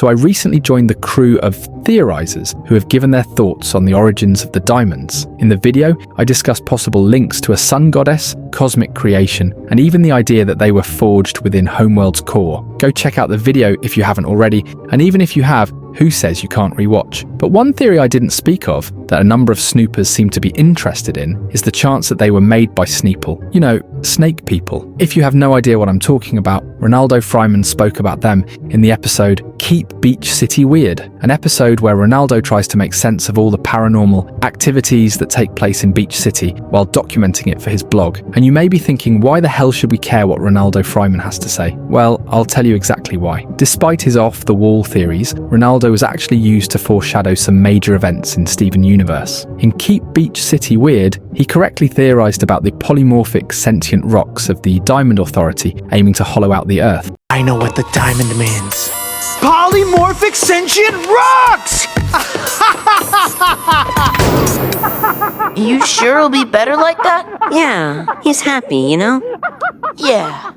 so I recently joined the crew of theorizers who have given their thoughts on the origins of the diamonds. In the video, I discuss possible links to a sun goddess, cosmic creation, and even the idea that they were forged within Homeworld's core. Go check out the video if you haven't already, and even if you have, who says you can't rewatch? But one theory I didn't speak of, that a number of snoopers seem to be interested in, is the chance that they were made by Sneople. You know, snake people. If you have no idea what I'm talking about, Ronaldo Fryman spoke about them in the episode Keep Beach City Weird, an episode where Ronaldo tries to make sense of all the paranormal activities that take place in Beach City while documenting it for his blog. And you may be thinking, why the hell should we care what Ronaldo Fryman has to say? Well, I'll tell you exactly why. Despite his off-the-wall theories, Ronaldo was actually used to foreshadow some major events in Steven Universe. In Keep Beach City Weird, he correctly theorized about the polymorphic sentient rocks of the Diamond Authority aiming to hollow out the Earth. I know what the diamond means. Polymorphic sentient rocks! You sure it'll be better like that? Yeah, he's happy, you know? Yeah.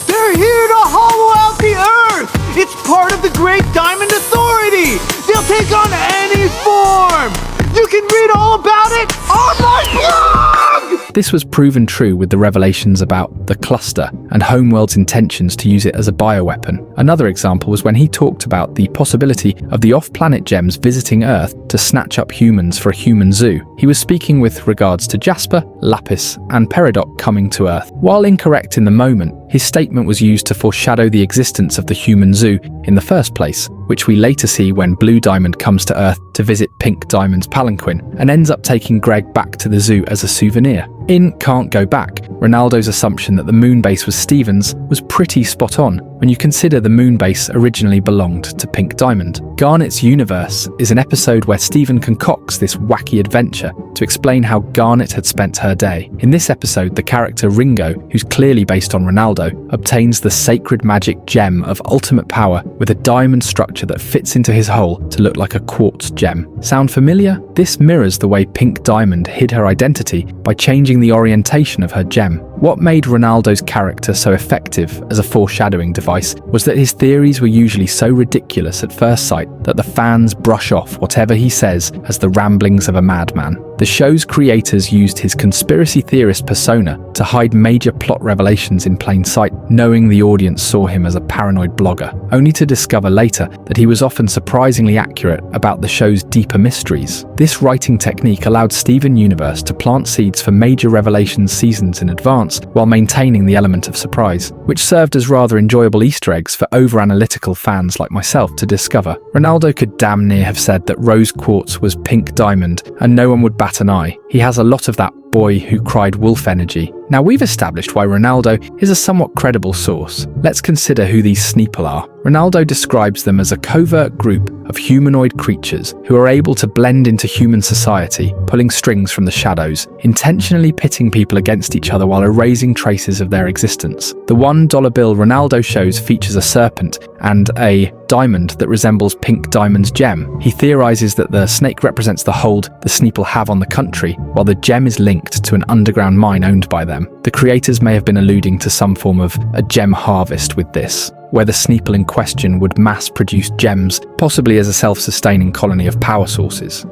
They're here to hollow out the Earth! It's part of the Great Diamond Authority! They'll take on any form! You can read all about it on my blog! This was proven true with the revelations about the cluster and Homeworld's intentions to use it as a bioweapon. Another example was when he talked about the possibility of the off-planet gems visiting Earth to snatch up humans for a human zoo. He was speaking with regards to Jasper, Lapis, and Peridot coming to Earth. While incorrect in the moment, his statement was used to foreshadow the existence of the human zoo in the first place, which we later see when Blue Diamond comes to Earth to visit Pink Diamond's palanquin and ends up taking Greg back to the zoo as a souvenir. In Can't Go Back, Ronaldo's assumption that the moon base was Steven's was pretty spot on when you consider the moon base originally belonged to Pink Diamond. Garnet's Universe is an episode where Steven concocts this wacky adventure to explain how Garnet had spent her day. In this episode, the character Ringo, who's clearly based on Ronaldo, obtains the sacred magic gem of ultimate power with a diamond structure that fits into his hole to look like a quartz gem. Sound familiar? This mirrors the way Pink Diamond hid her identity by changing the orientation of her gem. What made Ronaldo's character so effective as a foreshadowing device was that his theories were usually so ridiculous at first sight that the fans brush off whatever he says as the ramblings of a madman. The show's creators used his conspiracy theorist persona to hide major plot revelations in plain sight, knowing the audience saw him as a paranoid blogger, only to discover later that he was often surprisingly accurate about the show's deeper mysteries. This writing technique allowed Steven Universe to plant seeds for major revelations seasons in advance while maintaining the element of surprise, which served as rather enjoyable Easter eggs for over-analytical fans like myself to discover. Ronaldo could damn near have said that rose quartz was Pink Diamond and no one would bat an eye. He has a lot of that boy who cried wolf energy. Now we've established why Ronaldo is a somewhat credible source. Let's consider who these Sneople are. Ronaldo describes them as a covert group of humanoid creatures who are able to blend into human society, pulling strings from the shadows, intentionally pitting people against each other while erasing traces of their existence. The $1 bill Ronaldo shows features a serpent and a diamond that resembles Pink Diamond's gem. He theorizes that the snake represents the hold the Sneople have on the country, while the gem is linked to an underground mine owned by them. The creators may have been alluding to some form of a gem harvest with this, where the Sneople in question would mass-produce gems, possibly as a self-sustaining colony of power sources.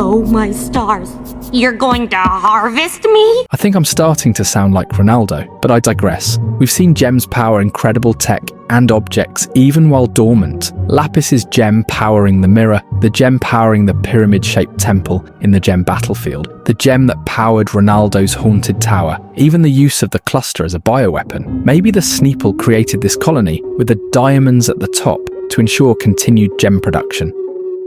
Oh my stars. You're going to harvest me? I think I'm starting to sound like Ronaldo, but I digress. We've seen gems power incredible tech and objects even while dormant. Lapis's gem powering the mirror, the gem powering the pyramid-shaped temple in the gem battlefield, the gem that powered Ronaldo's haunted tower, even the use of the cluster as a bioweapon. Maybe the Sneople created this colony with the diamonds at the top to ensure continued gem production.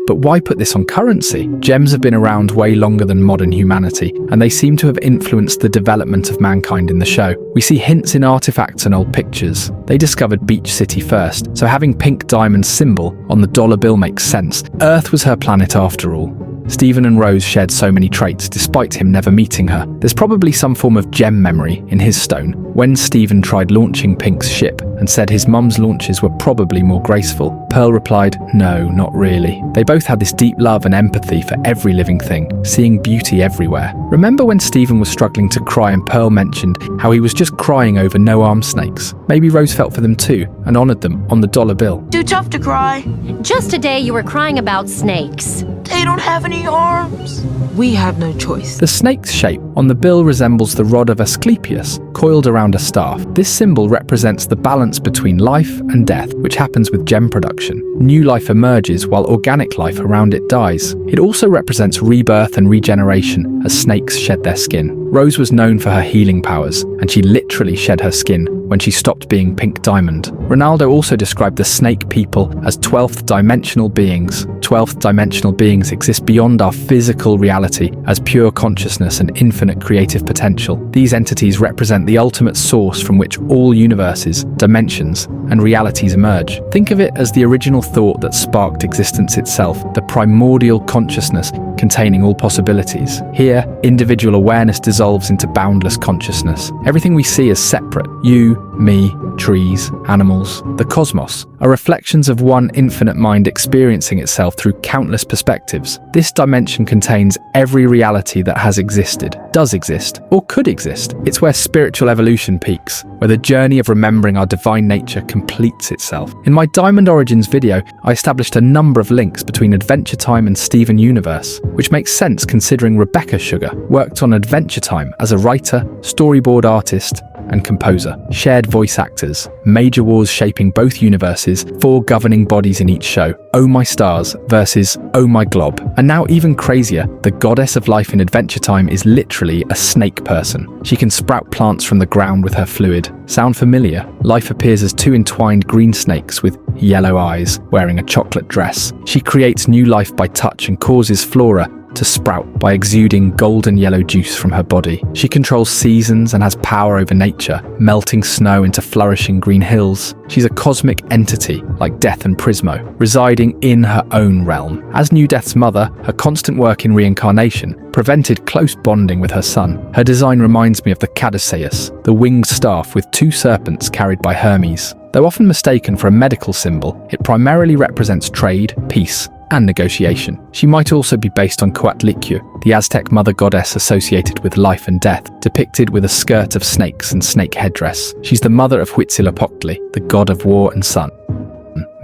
But why put this on currency? Gems have been around way longer than modern humanity, and they seem to have influenced the development of mankind in the show. We see hints in artifacts and old pictures. They discovered Beach City first, so having Pink Diamond's symbol on the dollar bill makes sense. Earth was her planet after all. Stephen and Rose shared so many traits despite him never meeting her. There's probably some form of gem memory in his stone. When Stephen tried launching Pink's ship and said his mum's launches were probably more graceful, Pearl replied, "No, not really." They both had this deep love and empathy for every living thing, seeing beauty everywhere. Remember when Stephen was struggling to cry and Pearl mentioned how he was just crying over no-arm snakes? Maybe Rose felt for them too and honoured them on the dollar bill. Too tough to cry. Just today you were crying about snakes. They don't have any arms. We have no choice. The snake's shape on the bill resembles the rod of Asclepius, coiled around a staff. This symbol represents the balance between life and death, which happens with gem production. New life emerges while organic life around it dies. It also represents rebirth and regeneration as snakes shed their skin. Rose was known for her healing powers, and she literally shed her skin when she stopped being Pink Diamond. Ronaldo also described the snake people as 12th dimensional beings. 12th dimensional beings exist beyond our physical reality as pure consciousness and infinite creative potential. These entities represent the ultimate source from which all universes, dimensions, and realities emerge. Think of it as the original thought that sparked existence itself, the primordial consciousness containing all possibilities. Here, individual awareness dissolves into boundless consciousness. Everything we see is separate. You, me, trees, animals, the cosmos, are reflections of one infinite mind experiencing itself through countless perspectives. This dimension contains every reality that has existed, does exist, or could exist. It's where spiritual evolution peaks, where the journey of remembering our divine nature completes itself. In my Diamond Origins video, I established a number of links between Adventure Time and Steven Universe, which makes sense considering Rebecca Sugar worked on Adventure Time as a writer, storyboard artist, and composer. Shared voice actors, major wars shaping both universes, 4 governing bodies in each show, Oh My Stars versus Oh My Glob. And now even crazier, the goddess of life in Adventure Time is literally a snake person. She can sprout plants from the ground with her fluid. Sound familiar? Life appears as 2 entwined green snakes with yellow eyes, wearing a chocolate dress. She creates new life by touch and causes flora to sprout by exuding golden yellow juice from her body. She controls seasons and has power over nature, melting snow into flourishing green hills. She's a cosmic entity, like Death and Prismo, residing in her own realm. As New Death's mother, her constant work in reincarnation prevented close bonding with her son. Her design reminds me of the Caduceus, the winged staff with 2 serpents carried by Hermes. Though often mistaken for a medical symbol, it primarily represents trade, peace, and negotiation. She might also be based on Coatlicue, the Aztec mother goddess associated with life and death, depicted with a skirt of snakes and snake headdress. She's the mother of Huitzilopochtli, the god of war and sun.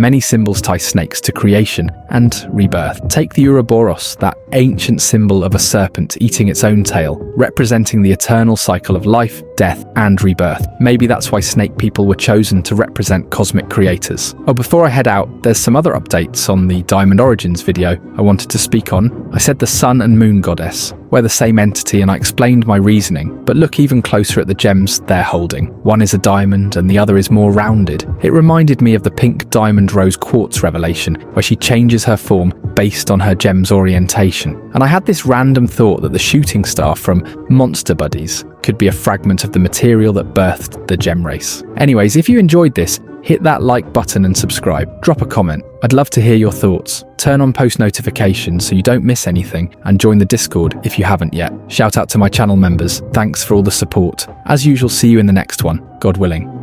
Many symbols tie snakes to creation and rebirth. Take the Ouroboros, that ancient symbol of a serpent eating its own tail, representing the eternal cycle of life, death, and rebirth. Maybe that's why snake people were chosen to represent cosmic creators. Oh, before I head out, there's some other updates on the Diamond Origins video I wanted to speak on. I said the sun and moon goddess were the same entity and I explained my reasoning, but look even closer at the gems they're holding. One is a diamond and the other is more rounded. It reminded me of the pink diamond rose quartz revelation, where she changes her form based on her gem's orientation. And I had this random thought that the shooting star from Monster Buddies could be a fragment of the material that birthed the gem race. Anyways, if you enjoyed this, hit that like button and subscribe. Drop a comment. I'd love to hear your thoughts. Turn on post notifications so you don't miss anything, and join the Discord if you haven't yet. Shout out to my channel members. Thanks for all the support. As usual, see you in the next one, God willing.